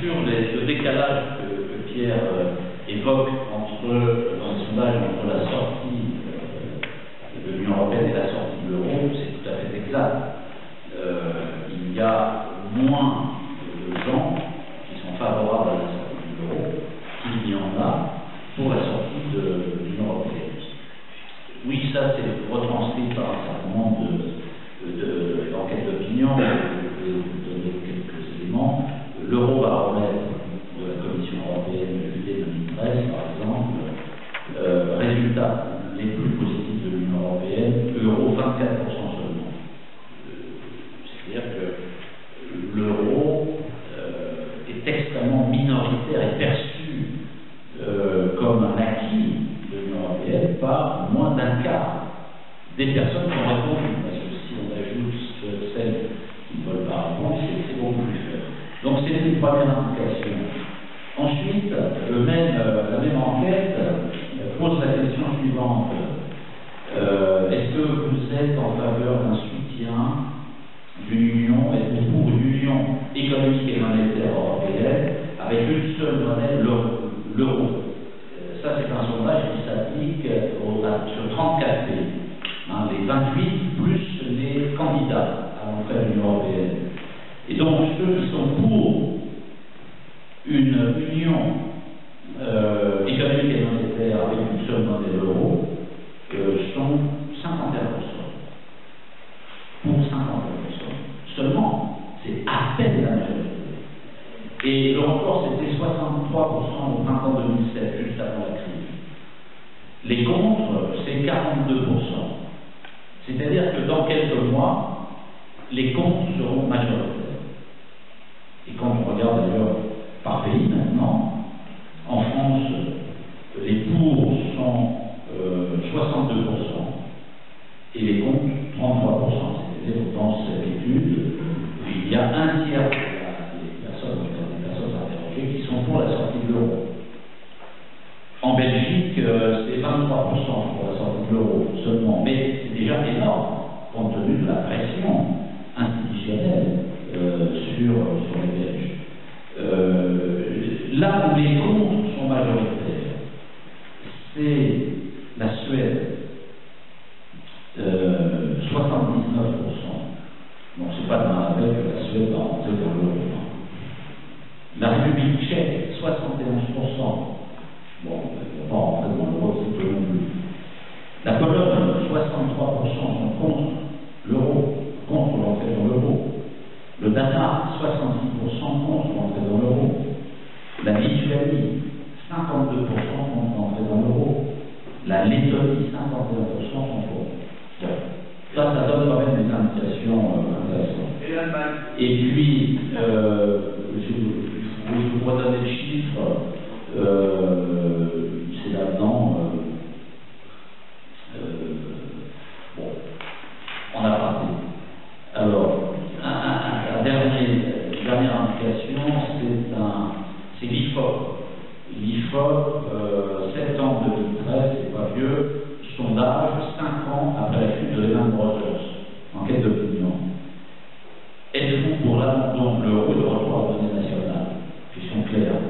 sur le décalage que Pierre évoque dans les sondages entre la sortie de l'Union européenne et la sortie de l'euro, c'est tout à fait exact. Il y a moins de gens qui sont favorables à la sortie de l'euro qu'il y en a pour la sortie de l'Union européenne. Oui, ça c'est retranscrit par un certain nombre d'enquêtes d'opinion, de quelques éléments. L'Eurobaromètre de la Commission européenne de juillet 2013, par exemple, résultats les plus positifs de l'Union européenne, euro 24% seulement. C'est-à-dire que l'euro est extrêmement minoritaire et perçu comme un acquis de l'Union européenne par moins d'un quart des personnes qui ont répondu. Parce que si on ajoute celles qui ne veulent pas répondre, c'est beaucoup plus faible. Donc c'est une première implication. Ensuite, la même enquête pose la question suivante. Est-ce que vous êtes en faveur d'un soutien d'une union, êtes-vous pour une union économique et monétaire européenne avec une seule monnaie, l'euro? Ça, c'est un sondage qui s'applique sur 34 pays. Les 28 plus les candidats à l'entrée de l'Union européenne. Et donc, ceux qui sont pour une union économique et monétaire avec une seule monnaie, l'euro, sont 51%. Pour 51%. Seulement, c'est à peine la majorité. Et le record, c'était 63% au printemps 2007, juste avant la crise. Les contre, c'est 42%. C'est-à-dire que dans quelques mois, les contre seront majoritaires. Et quand on regarde d'ailleurs par pays maintenant, en France, les pour sont 62% et les contre 33%. C'est-à-dire que dans cette étude, il y a un tiers des personnes interrogées qui sont pour la sortie de l'euro. En Belgique, c'est 23% pour la sortie de l'euro seulement, mais c'est déjà énorme compte tenu de la pression institutionnelle sur les Belges. Là où les contre sont majoritaires, c'est la Suède, 79%. Donc c'est pas dans la veille que la Suède va rentrer dans l'euro. La République tchèque, 71%. Bon, on ne va pas rentrer dans l'euro, c'est peu non plus. La Pologne, 63% sont contre l'euro, contre l'entrée dans l'euro. Le Danemark, 66% contre l'entrée dans l'euro. La Lituanie, 52% contre l'entrée dans l'euro. La Lettonie, 51% sont contre. Ça donne quand même des indications intéressantes. Et l'Allemagne? Et puis, je vous redonner le chiffre, c'est là-dedans. Bon, on a parlé. Alors, la dernière indication, c'est l'IFOP. L'IFOP, septembre 2013, c'est pas vieux. Sondage 5 ans après la chute de Lehman Brothers, enquête d'opinion. Êtes-vous pour l'abandon de l'euro et le retour à la monnaie nationale? Question claire.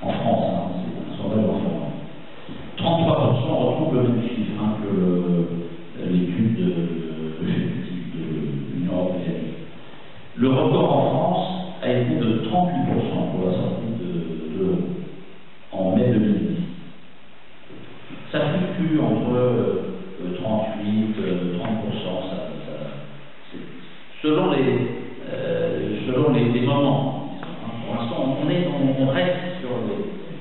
En France, c'est un sondage en France. 33% retrouvent le même chiffre que l'étude de l'Union européenne. Le record en France a été de 38% pour la sortie de l'euro en mai 2010. Ça fluctue entre 38, 30%, selon les moments. Pour l'instant, on reste sur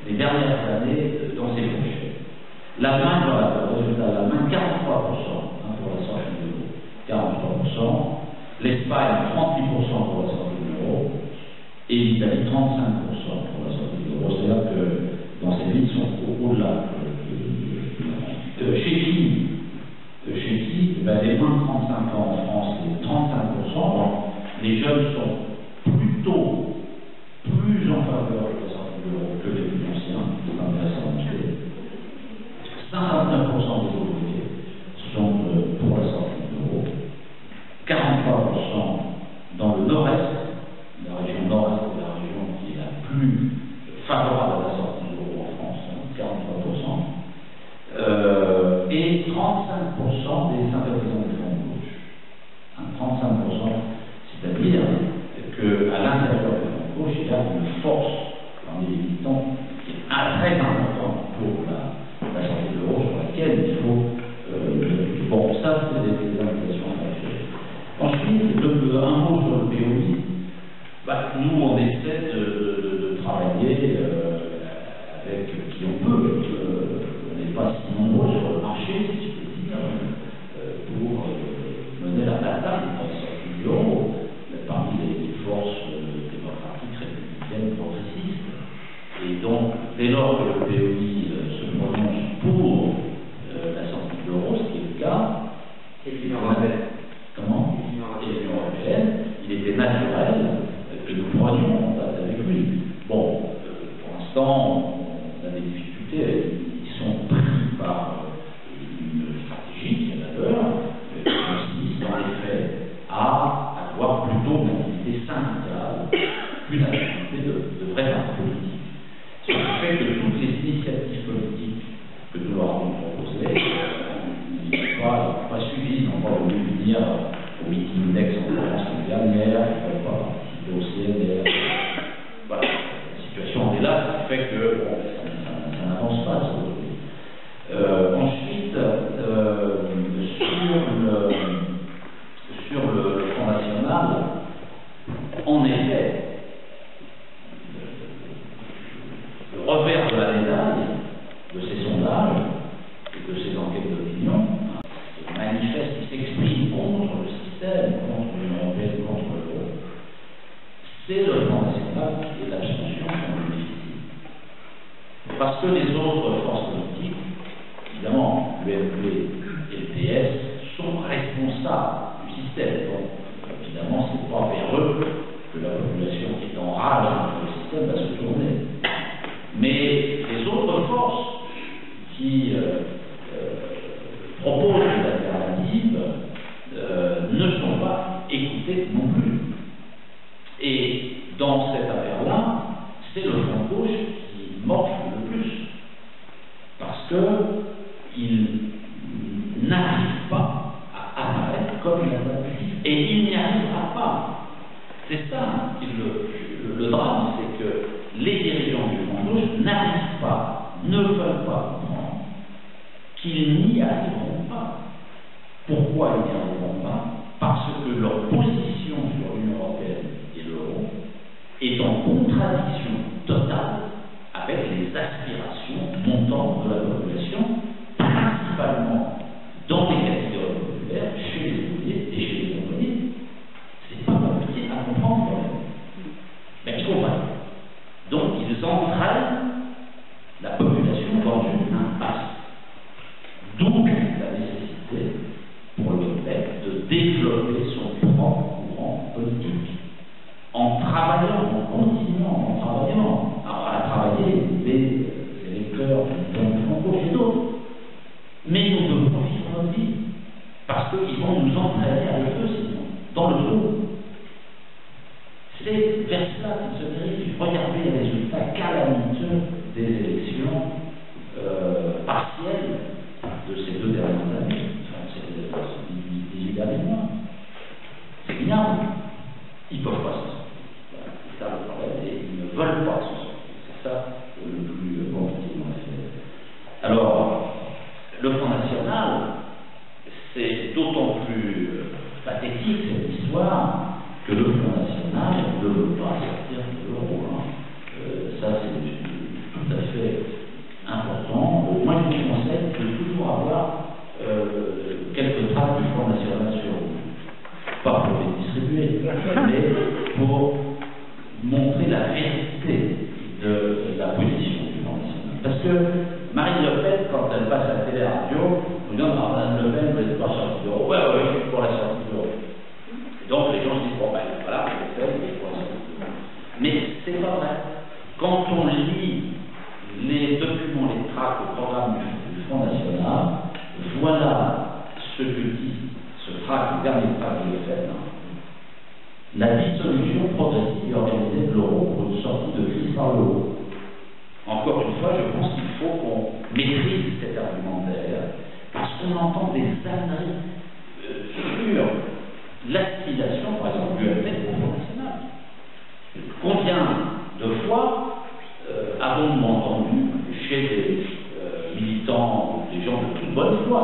les dernières années dans ces fourchettes. L'Allemagne, voilà, le résultat, l'Allemagne, 43% pour la sortie de l'euro, 43%. L'Espagne, 38% pour la sortie de l'euro. Et l'Italie, 35% pour la sortie de l'euro. C'est-à-dire que dans ces villes, sont au-delà. Chez qui les moins de 35 ans en France, c'est 35%. Donc, les jeunes sont plutôt plus en faveur de la sortie de l'euro que les plus anciens. C'est intéressant de noter. 59% des ouvriers sont pour la sortie de l'euro. 43% dans le nord-est, la région nord-est est la région qui est 35% des sympathisants du front de gauche. 35%, c'est-à-dire qu'à l'intérieur du front de gauche, il y a une force parmi les militants qui est très importante pour la sortie de l'euro, sur laquelle il faut... bon, ça, c'est des invitations à faire. Ensuite, un mot sur le POI. Nous, on essaie de travailler avec qui on peut. On n'est pas si nombreux sur le marché, si je peux dire, pour mener la bataille pour la sortie de l'euro, parmi les forces démocratiques, républicaines, progressistes. Et donc, dès lors que le POI se prononce pour la sortie de l'euro, ce qui est le cas, et l'Union européenne. Comment? Et l'Union européenne, il était naturel que nous prenions contact avec lui. Bon, pour l'instant, on a des difficultés, ils sont pris par une stratégie qui est d'ailleurs, qui consiste dans les faits à avoir plutôt une activité syndicale qu'une activité de vrai parti politique. Ce qui fait que toutes les initiatives politiques que nous leur avons proposées, ils n'ont pas suivi, ils n'ont pas voulu venir au meeting d'Aix en France l'année dernière, ils ne veulent pas participer au CNR. Voilà, la situation est là, ce qui fait que bon, ça n'avance pas aujourd'hui. Ensuite, sur le Front National, en effet, le revers de la médaille de ces sondages et de ces enquêtes d'opinion, qui manifestent, qui s'expriment contre le système, contre l'Union européenne, contre l'euro, c'est le Front National et l'abstention sont bénéficiés. Parce que les autres forces politiques, évidemment, l'UMP et le PS, sont responsables du système. Donc, évidemment, ce n'est pas vers eux que la population qui est en rage contre le système va se tourner. Mais les autres forces qui proposent des alternatives ne sont pas écoutées non plus. Et dans cette affaire-là, c'est le front de gauche qui morfle le plus. Parce qu'il n'arrive pas à apparaître comme une alternative. Et il n'y arrivera pas. C'est ça le drame, c'est que les dirigeants du front de gauche n'arrivent pas, ne veulent pas comprendre qu'ils n'y arriveront pas. Pourquoi ils n'y arriveront pas? Parce que leur position sur l'Union européenne et l'euro est en contradiction totale avec les aspirations montantes de la population, principalement dans les catégories populaires, chez les ouvriers et chez les employés. C'est pas compliqué à comprendre quand même. Mais ils comprennent. Donc ils entraînent la population dans une impasse. D'où la nécessité pour le PEC de développer son propre courant politique en travaillant, en continuant, en travaillant à travailler les électeurs du front gauche et d'autres. Mais nous devons vivre notre vie parce qu'ils vont nous entraîner avec eux sinon, dans le trou. C'est vers cela qu'il se dirige. Regardez les résultats calamiteux des élections partielles de ces 2 dernières années, enfin, ces 18 derniers mois. C'est minable. Ils ne peuvent pas s'en sortir. Voilà. C'est ça le problème, et ils ne veulent pas s'en sortir. C'est ça le plus compliqué dans l'affaire. Alors, le Front National, c'est d'autant plus pathétique cette histoire que le Front National ne veut pas sortir de l'euro. Ça, c'est tout à fait important. Moi, je vous conseille de toujours avoir quelques traces du Front National sur vous. Pas pour les distribuer, mais pour montrer la vérité de la position du Front National. Parce que Marine Le Pen, quand elle passe à la télé-radio, nous dit Madame Le Pen, vous n'êtes pas sortie de l'euro. Ouais, je suis pour la sortie de l'euro. Donc les gens se disent, bon ben voilà, Le Pen, il est pour la sortie de l'euro. Mais c'est pas vrai. Quand on lit les documents, les tracts, le programme du Front National, voilà ce que dit ce tract, le dernier tract de Le Pen. La dissolution progressive et organisée de l'euro pour une sortie de crise par l'euro. Encore une fois, je pense qu'il faut qu'on maîtrise cet argumentaire, parce qu'on entend des âneries sur l'assimilation, par exemple, du l'UMP au Front National. Combien de fois avons-nous entendu chez des militants, des gens de toute bonne foi,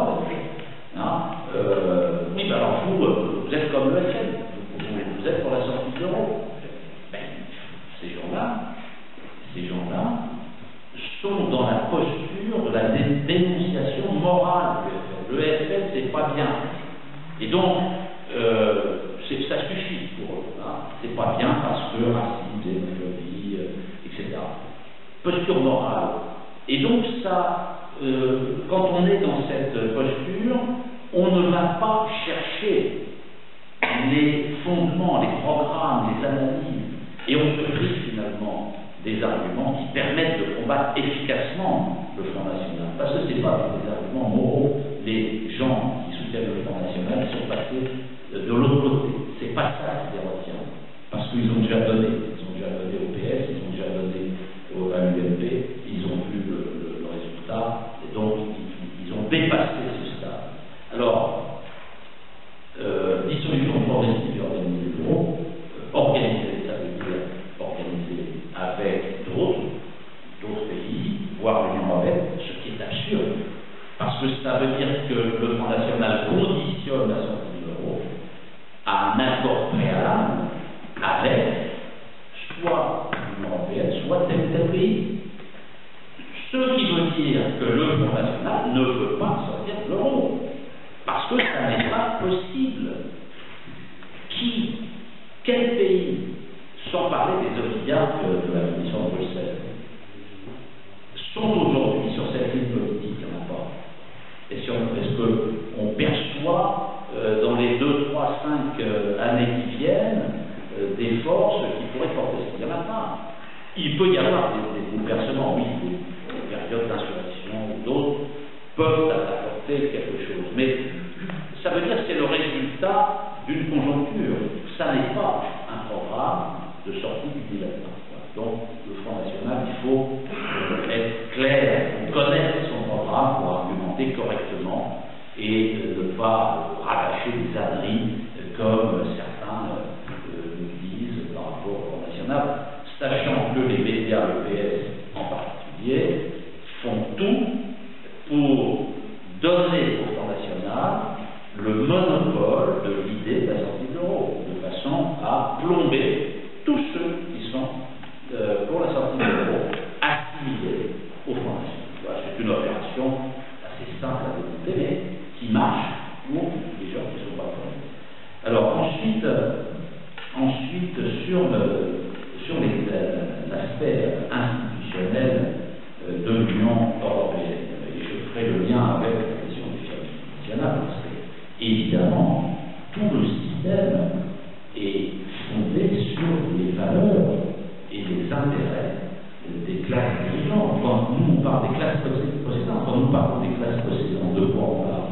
hein, oui, ben alors vous êtes comme le FN, vous êtes pour la sortie de l'euro. Ben, ces gens-là sont dans la posture de la dénonciation morale du FN. Le FN, c'est pas bien. Et donc, ça suffit pour eux. Hein. C'est pas bien parce que racisme, xénophobie, etc. Posture morale. Et donc ça, quand on est dans cette posture, on ne va pas chercher les fondements, les programmes, les analyses, et on se prive finalement des arguments qui permettent de combattre efficacement le Front National. Parce que ce n'est pas des arguments moraux. Les gens qui soutiennent le Front National sont passés de l'autre côté. C'est pas ça qui les retient. Parce qu'ils ont déjà donné. Ils ont déjà donné au PS, ils ont déjà donné à l'UMP, ils ont vu le résultat, et donc ils ont dépassé ce stade. Alors, dissolution progressive et organiser l'euro, organiser, ça veut dire organiser avec d'autres pays, voire l'Union européenne, ce qui est absurde. Parce que ça veut dire que le Front National conditionne la sortie de l'euro à un accord préalable avec soit l'Union européenne, soit tel pays. Ce qui veut dire que le Front National ne veut pas sortir de l'euro. Parce que ça n'est pas possible. Quel pays, sans parler des oligarques de la Commission de Bruxelles, sont aujourd'hui sur cette ligne politique? Il n'y en a pas. Est-ce qu'on perçoit dans les 2, 3, 5 années qui viennent des forces qui pourraient porter ça? Il n'y en a pas. Il peut y avoir des bouleversements, oui, des périodes d'insurrection ou d'autres peuvent apporter quelque chose. Mais ça veut dire que c'est le résultat d'une conjoncture. Ça n'est pas un programme de sortie du dilatoire. Donc, le Front National, il faut être clair, connaître son programme pour argumenter correctement et ne pas rattacher des âneries comme certains nous disent par rapport au Front National, sachant que les médias, le PS en particulier, font tout pour donner au Front National le monopole de l'idée de la sortie de l'euro, de façon à plomber tous ceux qui sont pour la sortie de l'euro assimilés au Front National. Voilà, c'est une opération assez simple à démonter, mais qui marche pour les gens qui ne sont pas prêts. Alors ensuite sur l'aspect institutionnel de l'Union européenne, et je ferai le lien avec la question des firmes nationales, parce que évidemment tout le système est fondé sur les valeurs et les intérêts des classes dirigeantes. Quand nous on parle des classes possédantes, quand nous parlons des classes possédantes, de quoi on parle?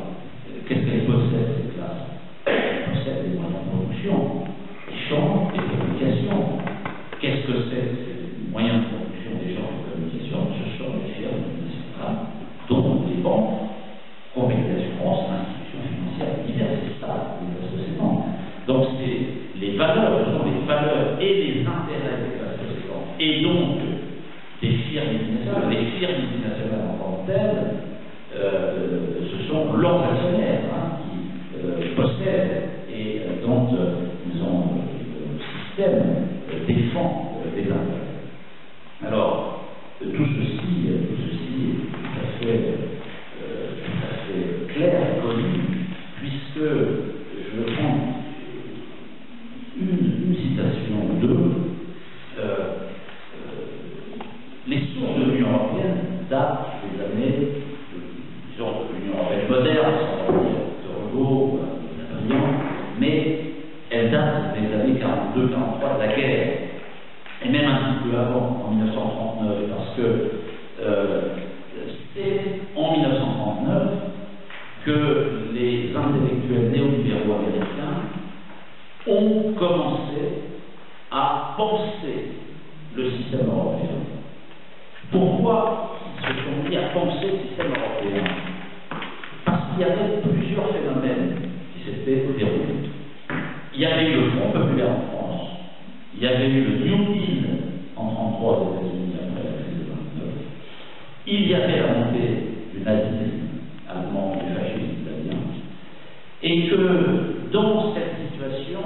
Qu'est-ce qu'elles possèdent, ces classes? Elles possèdent des moyens de production, des champs, des communications. Qu'est-ce que c'est ces moyens de production des champs de communication? Ce sont les firmes nationales, dont les banques, compagnies d'assurance, institutions financières diverses, et ça, les classes possédantes. Donc c'est les valeurs, ce sont les valeurs et les intérêts des classes possédantes, et donc des firmes multinationales. Les firmes multinationales en tant que telles, ce sont leurs actionnaires qui possèdent et dont ils ont le système défend des intérêts. Alors, tout ceci est tout à fait clair et connu, puisque je vais prendre une citation ou deux. Les sources de l'Union européenne datent des années, disons, de l'Union européenne moderne, sans parler de Renault, de Napoléon, mais elles datent des années 42-43 de la guerre, et même un petit peu avant, en 1939, parce que c'est en 1939 que les intellectuels néolibéraux américains ont commencé à penser le système européen. Pourquoi ils se sont mis à penser le système européen? Parce qu'il y avait Et que dans cette situation,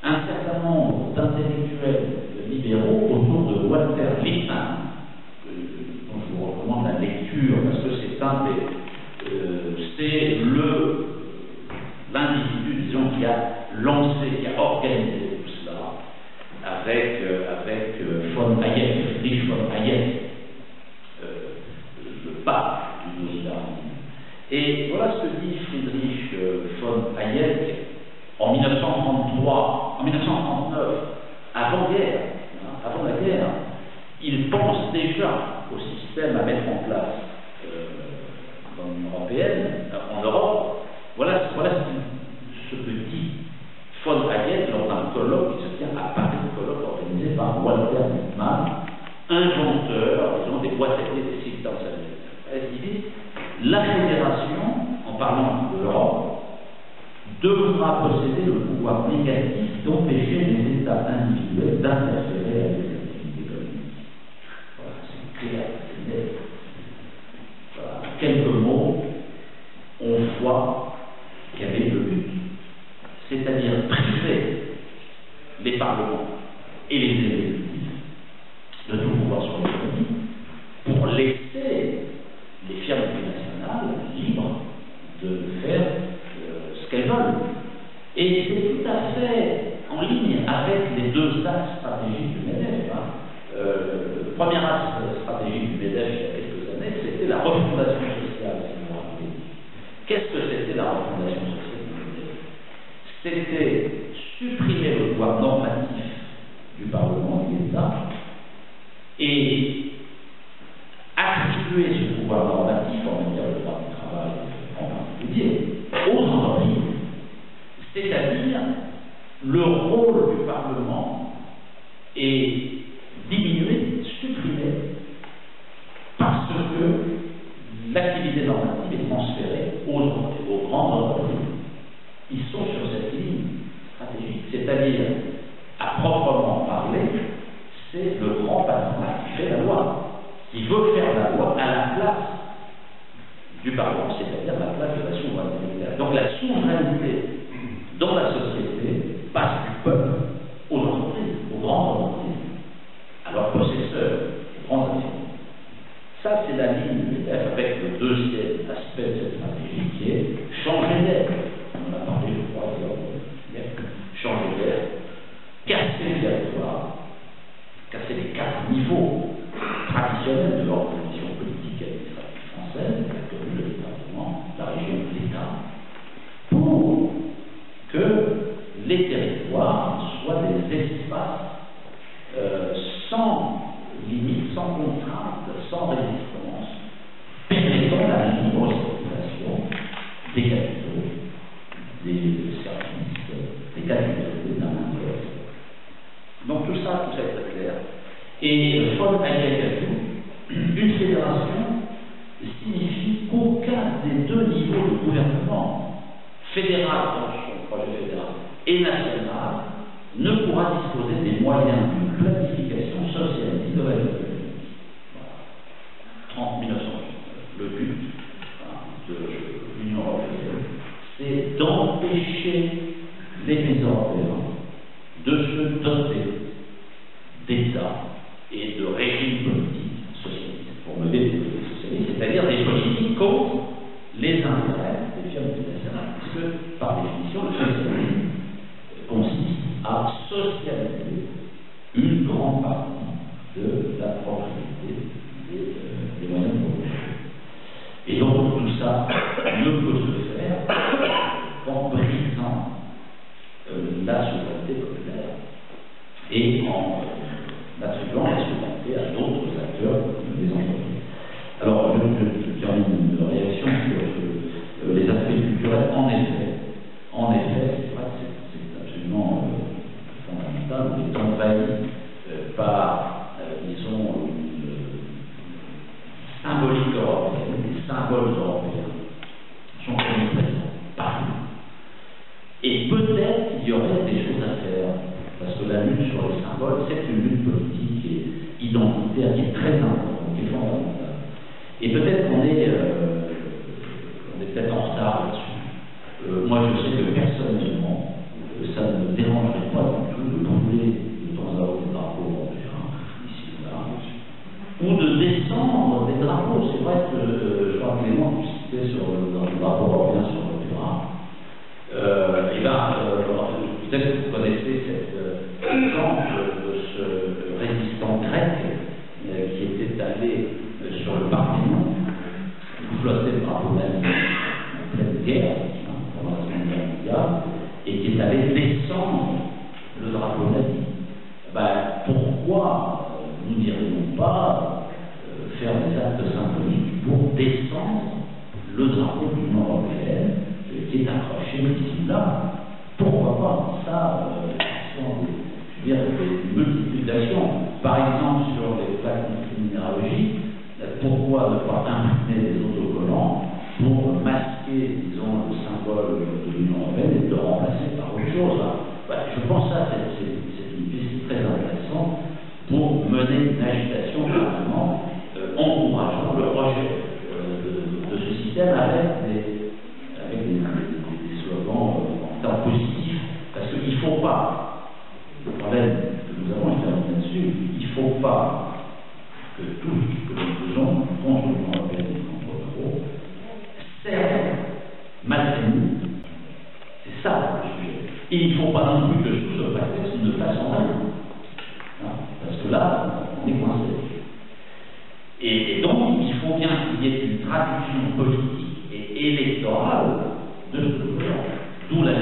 un certain nombre d'intellectuels libéraux autour de Walter Lippmann, dont je vous recommande la lecture parce que c'est l'individu, disons, qui a lancé, qui a organisé tout cela avec von Hayek, Friedrich von Hayek, le pape du Neusiedler. Et voilà ce que dit Friedrich von Hayek en 1939, avant la guerre. Il pense déjà au système à mettre en place dans l'Union européenne, en Europe. Voilà ce que dit von Hayek lors d'un colloque qui se tient à Paris, un colloque organisé par Walter Lippmann, inventeur, disons, des boîtes à des systèmes sanitaires. Il dit la fédération, en parlant de l'Europe, devra posséder le pouvoir négatif d'empêcher les États individuels d'interférer avec les activités économiques. Voilà, c'est clair, c'est net. Voilà. En quelques mots, on voit qu'il y avait le but, c'est-à-dire priver les parlements et les exécutifs de tout pouvoir sur l'économie pour laisser les firmes multinationales libres de faire ce qu'elles veulent. Et c'est tout à fait en ligne avec les deux axes stratégiques du MEDEF. Le premier axe stratégique du MEDEF il y a quelques années, c'était la refondation sociale, si vous vous rappelez. Qu'est-ce que c'était la refondation sociale du MEDEF? C'était supprimer le pouvoir normatif du Parlement et de l'État et attribuer ce pouvoir normatif, en matière de droit du travail en particulier, aux entreprises, c'est-à-dire le rôle du Parlement est diminué, supprimé, parce que l'activité normative est transférée aux grandes entreprises. Ils sont sur cette ligne stratégique, c'est-à-dire, à proprement parler, c'est le grand patronat qui fait la loi. Il veut faire la loi à la place du Parlement, c'est-à-dire à la place de la souveraineté. Donc la souveraineté dans la société passe du peuple aux entreprises, aux grandes entreprises, à leurs possesseurs, aux grands actionnaires. Ça, c'est la ligne du MEDEF avec le deuxième aspect de cette stratégie qui est changer d'air. On en a parlé, je crois, hier, changer d'air, casser le territoire, casser les 4 niveaux traditionnels de l'organisation politique et administrative française, la commune, le département, la région, l'État, pour que les territoires soient des espaces sans limite, sans contrainte, sans résistance, permettant la libre circulation des capitaux, des services, des capitalités d'un intérêt. Donc tout ça est très clair. Et von Hayek ajoute, une fédération signifie qu'aucun des deux niveaux de gouvernement, fédéral dans son projet fédéral et national, ne pourra disposer des moyens d'une planification socialiste de la vie économique. Voilà. 1900, le but de l'Union européenne, c'est d'empêcher les pays européens de se doter d'États et de régimes politiques socialistes, pour mener des politiques socialistes, c'est-à-dire des politiques contre les intérêts des firmes multinationales, puisque, par définition, le socialisme consiste à socialiser une grande partie de la propriété des moyens de production. Et donc, tout ça ne peut se faire qu'en brisant la souveraineté populaire et en attribuant la souveraineté à d'autres acteurs des entreprises. Alors, je termine une réaction sur les aspects culturels. En effet, c'est vrai que c'est absolument fondamental. On est envahi par, disons, une symbolique européenne, des symboles européens sont omniprésents partout. Et peut-être qu'il y aurait des choses à faire, parce que la lutte sur les symboles, c'est une lutte politique et identitaire qui est très importante, qui est fondamentale. Et peut-être qu'on est peut-être en retard là-dessus. Moi, je sais que personnellement, ça ne me dérangerait pas du tout de brûler de temps à autre des drapeaux européens, ici ou là, ou de descendre des drapeaux. C'est vrai que je crois que Clément, tu citais sur le drapeau européen sur l'opéra. Peut-être que vous connaissez cet exemple de ce résistant grec qui était allé sur le Parthénon, où flottait le drapeau nazi en pleine guerre, pendant la Seconde Guerre mondiale, et qui est allé descendre le drapeau nazi. Pourquoi nous n'irions pas faire des actes symboliques pour descendre le drapeau de l'Union européenne qui est accroché ici là? Pourquoi pas? Ça, je veux dire, des multiplications. Par exemple, sur les plaques minéralogiques, pourquoi ne pas imprimer des autocollants pour masquer, disons, le symbole de l'Union européenne et de le remplacer par autre chose? Je pense que ça, c'est une piste très intéressante pour mener une agitation, finalement, encourageant le rejet de ce système avec des slogans en termes positifs. Parce qu'il ne faut pas, le problème que nous avons, je termine là-dessus, il ne faut pas que tout ce que nous faisons contre l'Union européenne et contre l'euro serve malgré nous. C'est ça le sujet. Et il ne faut pas non plus que tout se passe de façon rien. Parce que là, on est coincé. Et donc, il faut bien qu'il y ait une traduction politique et électorale de ce que nous faisons. D'où la